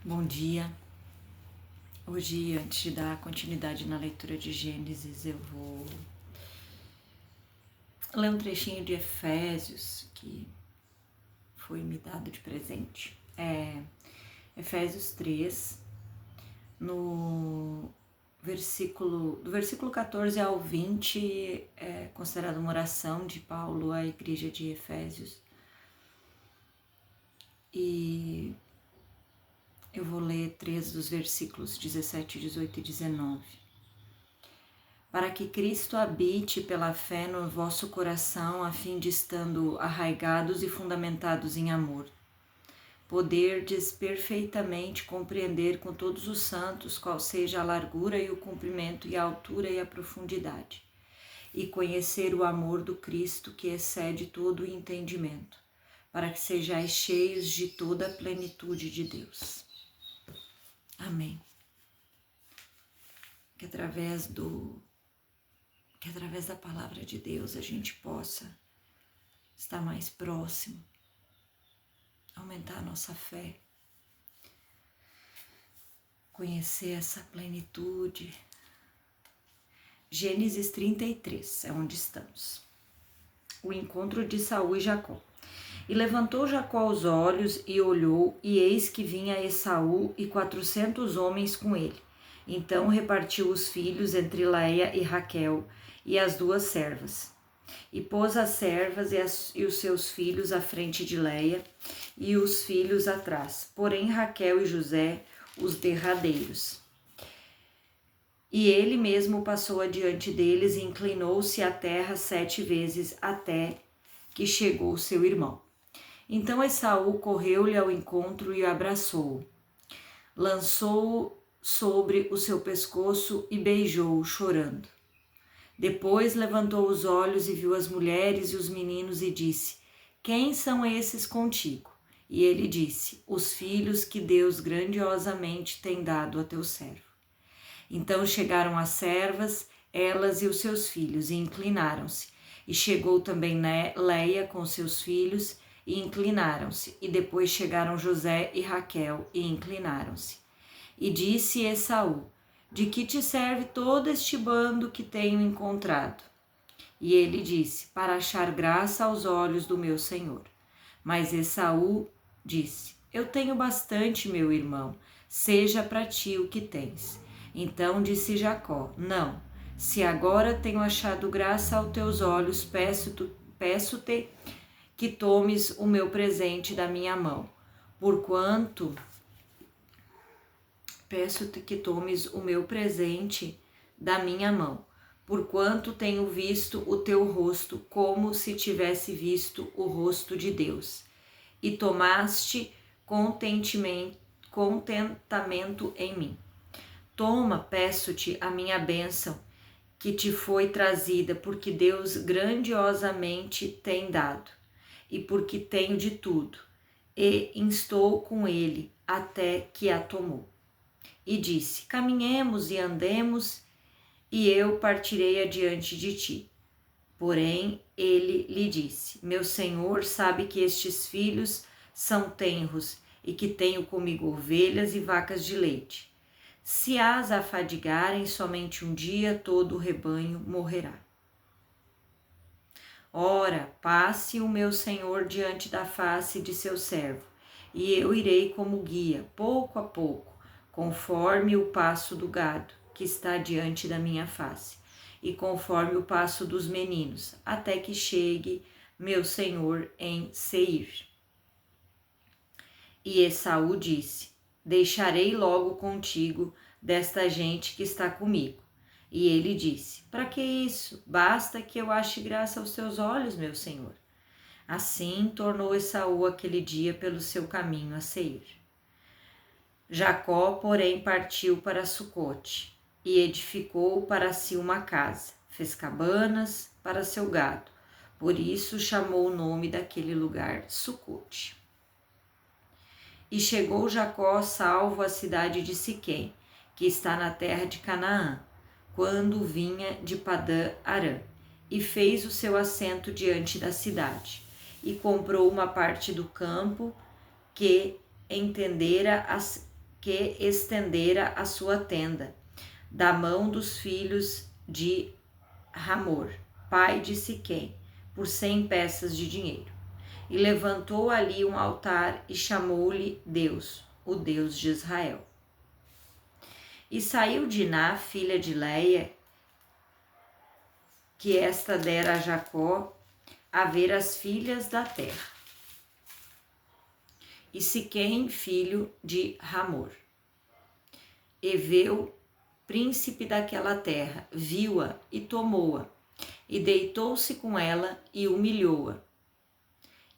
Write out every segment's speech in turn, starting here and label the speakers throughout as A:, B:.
A: Bom dia. Hoje, antes de dar continuidade na leitura de Gênesis, eu vou ler um trechinho de Efésios que foi me dado de presente. Efésios 3, do versículo 14 ao 20, é considerado uma oração de Paulo à igreja de Efésios. E eu vou ler 3 dos versículos 17, 18 e 19. Para que Cristo habite pela fé no vosso coração, a fim de, estando arraigados e fundamentados em amor, poderdes perfeitamente compreender com todos os santos qual seja a largura e o comprimento e a altura e a profundidade, e conhecer o amor do Cristo que excede todo o entendimento, para que sejais cheios de toda a plenitude de Deus. Amém. Que através da palavra de Deus a gente possa estar mais próximo, aumentar a nossa fé, conhecer essa plenitude. Gênesis 33 é onde estamos. O encontro de Saul e Jacó. E levantou Jacó os olhos e olhou, e eis que vinha Esaú e 400 homens com ele. Então repartiu os filhos entre Leia e Raquel e as duas servas. E pôs as servas e os seus filhos à frente de Leia e os filhos atrás, porém Raquel e José os derradeiros. E ele mesmo passou adiante deles e inclinou-se à terra 7 vezes até que chegou seu irmão. Então Esaú correu-lhe ao encontro e o abraçou, lançou-o sobre o seu pescoço e beijou-o, chorando. Depois levantou os olhos e viu as mulheres e os meninos e disse: Quem são esses contigo? E ele disse: Os filhos que Deus grandiosamente tem dado a teu servo. Então chegaram as servas, elas e os seus filhos, e inclinaram-se. E chegou também Leia com seus filhos, e inclinaram-se. E depois chegaram José e Raquel, e inclinaram-se. E disse Esaú: De que te serve todo este bando que tenho encontrado? E ele disse: Para achar graça aos olhos do meu senhor. Mas Esaú disse: Eu tenho bastante, meu irmão, seja para ti o que tens. Então disse Jacó: Não, se agora tenho achado graça aos teus olhos, peço-te que tomes o meu presente da minha mão, peço-te que tomes o meu presente da minha mão, porquanto tenho visto o teu rosto como se tivesse visto o rosto de Deus, e tomaste contentamento em mim. Toma, peço-te, a minha bênção, que te foi trazida, porque Deus grandiosamente tem dado, e porque tenho de tudo, e estou com ele até que a tomou. E disse: Caminhemos e andemos, e eu partirei adiante de ti. Porém, ele lhe disse: Meu senhor sabe que estes filhos são tenros, e que tenho comigo ovelhas e vacas de leite. Se as afadigarem somente um dia, todo o rebanho morrerá. Ora, passe o meu senhor diante da face de seu servo, e eu irei como guia, pouco a pouco, conforme o passo do gado, que está diante da minha face, e conforme o passo dos meninos, até que chegue meu senhor em Seir. E Esaú disse: Deixarei logo contigo desta gente que está comigo. E ele disse: Para que isso? Basta que eu ache graça aos teus olhos, meu senhor. Assim tornou Esaú aquele dia pelo seu caminho a Seir. Jacó, porém, partiu para Sucote e edificou para si uma casa, fez cabanas para seu gado. Por isso chamou o nome daquele lugar Sucote. E chegou Jacó salvo à cidade de Siquém, que está na terra de Canaã, quando vinha de Padã Arã, e fez o seu assento diante da cidade, e comprou uma parte do campo que entendera que estendera a sua tenda, da mão dos filhos de Hamor, pai de Siquém, por 100 peças de dinheiro. E levantou ali um altar e chamou-lhe Deus, o Deus de Israel. E saiu Diná, filha de Leia, que esta dera a Jacó, a ver as filhas da terra. E Siquém, filho de Hamor, Eveu, príncipe daquela terra, viu-a e tomou-a, e deitou-se com ela e humilhou-a.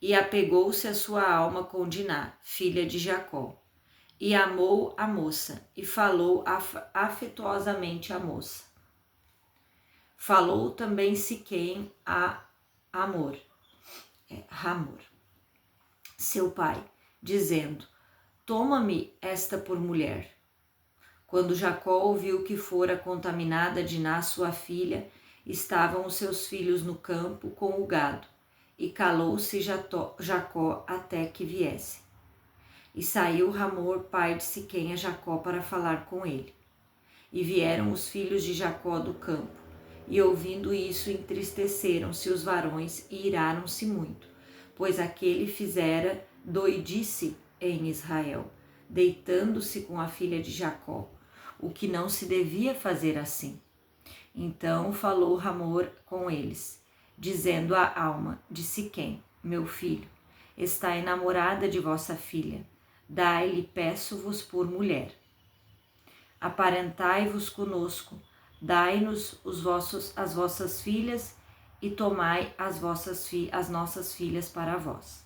A: E apegou-se a sua alma com Diná, filha de Jacó, e amou a moça, e falou afetuosamente à moça. Falou também Siquém a Hamor, seu pai, dizendo: toma-me esta por mulher. Quando Jacó ouviu que fora contaminada Diná, sua filha, estavam os seus filhos no campo com o gado, e calou-se Jacó até que viesse. E saiu Hamor, pai de Siquém, a Jacó para falar com ele. E vieram os filhos de Jacó do campo, e ouvindo isso entristeceram-se os varões e iraram-se muito, pois aquele fizera doidice em Israel, deitando-se com a filha de Jacó, o que não se devia fazer assim. Então falou Hamor com eles, dizendo à alma de Siquém: meu filho, está enamorada de vossa filha, dai-lhe, peço-vos por mulher. Aparentai-vos conosco, dai-nos as vossas filhas e tomai as nossas filhas para vós.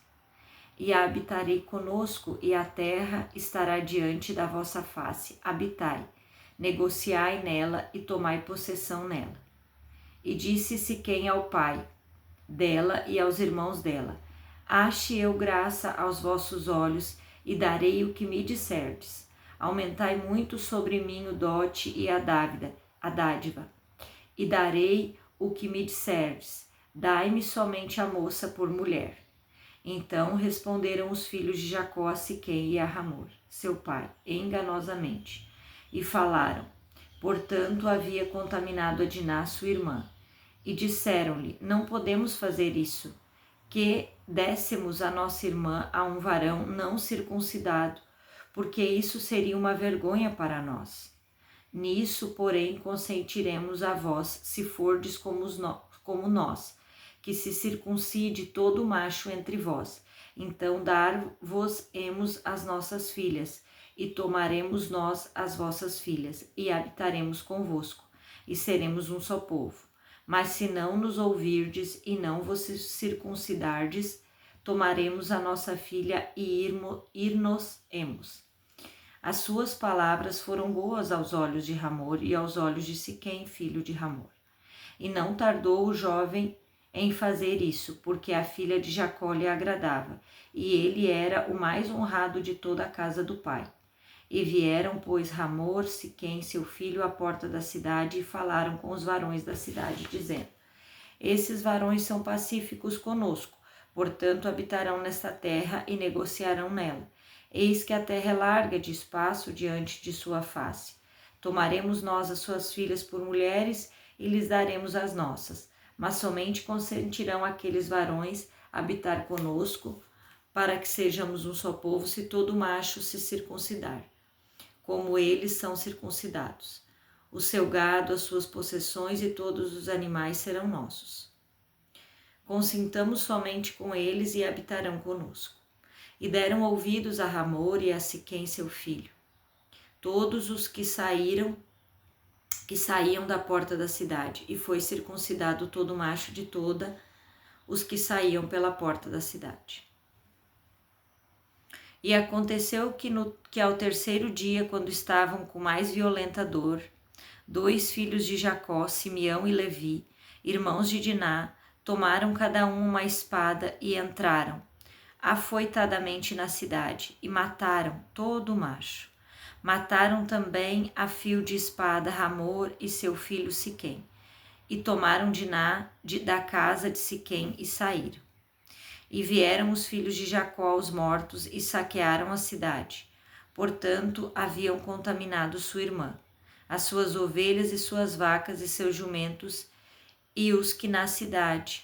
A: E habitarei conosco, e a terra estará diante da vossa face. Habitai, negociai nela e tomai possessão nela. E disse Siquém ao pai dela e aos irmãos dela: ache eu graça aos vossos olhos, e darei o que me disserdes. Aumentai muito sobre mim o dote e a dádiva, e darei o que me disserdes. Dai-me somente a moça por mulher. Então responderam os filhos de Jacó a Siquém e a Hamor, seu pai, enganosamente, e falaram: portanto havia contaminado a Diná, sua irmã. E disseram-lhe: não podemos fazer isso, que dessemos a nossa irmã a um varão não circuncidado, porque isso seria uma vergonha para nós. Nisso, porém, consentiremos a vós, se fordes como nós, que se circuncide todo macho entre vós. Então dar-vos-emos as nossas filhas, e tomaremos nós as vossas filhas, e habitaremos convosco, e seremos um só povo. Mas se não nos ouvirdes e não vos circuncidardes, tomaremos a nossa filha e ir-nos-emos. As suas palavras foram boas aos olhos de Hamor e aos olhos de Siquém, filho de Hamor. E não tardou o jovem em fazer isso, porque a filha de Jacó lhe agradava, e ele era o mais honrado de toda a casa do pai. E vieram, pois, Hamor, Siquém, seu filho, à porta da cidade, e falaram com os varões da cidade, dizendo: esses varões são pacíficos conosco, portanto habitarão nesta terra e negociarão nela. Eis que a terra é larga de espaço diante de sua face. Tomaremos nós as suas filhas por mulheres e lhes daremos as nossas, mas somente consentirão aqueles varões habitar conosco, para que sejamos um só povo, se todo macho se circuncidar, como eles são circuncidados. O seu gado, as suas possessões e todos os animais serão nossos. Consintamos somente com eles e habitarão conosco. E deram ouvidos a Hamor e a Siquém, seu filho, todos os que saíam da porta da cidade, e foi circuncidado todo macho de toda os que saíam pela porta da cidade. E aconteceu que ao terceiro dia, quando estavam com mais violenta dor, 2 filhos de Jacó, Simeão e Levi, irmãos de Diná, tomaram cada um uma espada e entraram afoitadamente na cidade e mataram todo o macho. Mataram também a fio de espada Hamor e seu filho Siquém, e tomaram Diná da casa de Siquém e saíram. E vieram os filhos de Jacó aos mortos e saquearam a cidade, portanto haviam contaminado sua irmã, as suas ovelhas e suas vacas e seus jumentos, e os que na cidade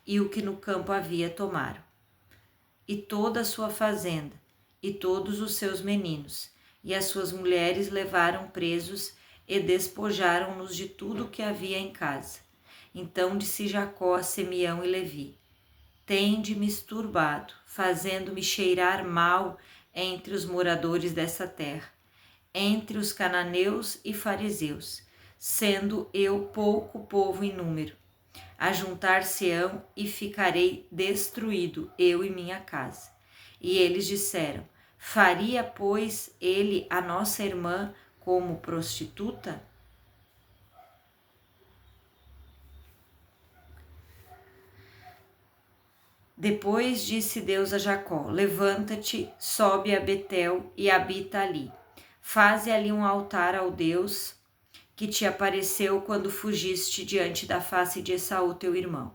A: e o que no campo havia tomaram, e toda a sua fazenda, e todos os seus meninos, e as suas mulheres levaram presos e despojaram-nos de tudo o que havia em casa. Então disse Jacó a Simeão e Levi: Tende-me turbado, fazendo-me cheirar mal entre os moradores dessa terra, entre os cananeus e fariseus, sendo eu pouco povo em número. Ajuntar-se-ão e ficarei destruído, eu e minha casa. E eles disseram: Faria, pois, ele a nossa irmã como prostituta? Depois disse Deus a Jacó: Levanta-te, sobe a Betel e habita ali. Faze ali um altar ao Deus que te apareceu quando fugiste diante da face de Esaú teu irmão.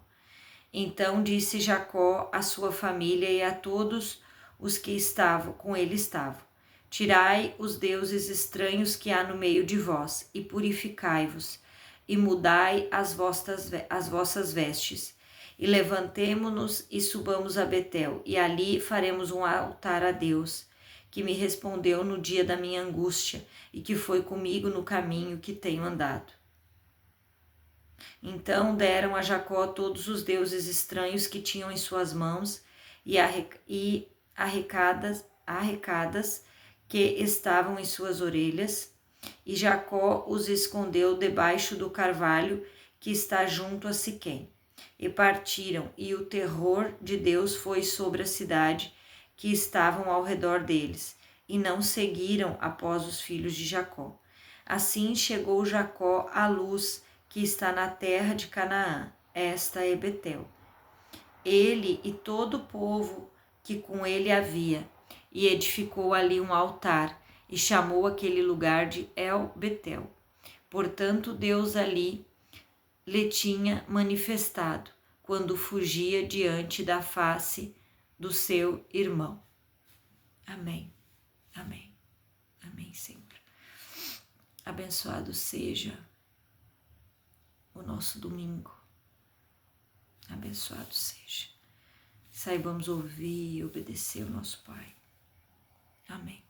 A: Então disse Jacó à sua família e a todos os que estavam com ele estavam: Tirai os deuses estranhos que há no meio de vós e purificai-vos, e mudai as vossas vestes. E levantemo-nos e subamos a Betel, e ali faremos um altar a Deus, que me respondeu no dia da minha angústia e que foi comigo no caminho que tenho andado. Então deram a Jacó todos os deuses estranhos que tinham em suas mãos e arrecadas que estavam em suas orelhas, e Jacó os escondeu debaixo do carvalho que está junto a Siquém. E partiram, e o terror de Deus foi sobre a cidade que estavam ao redor deles, e não seguiram após os filhos de Jacó. Assim chegou Jacó à luz que está na terra de Canaã, esta é Betel. Ele e todo o povo que com ele havia, e edificou ali um altar, e chamou aquele lugar de El-Betel. Portanto, Deus ali lhe tinha manifestado, quando fugia diante da face do seu irmão. Amém, amém, amém, Senhor. Abençoado seja o nosso domingo. Abençoado seja. Saibamos ouvir e obedecer o nosso Pai. Amém.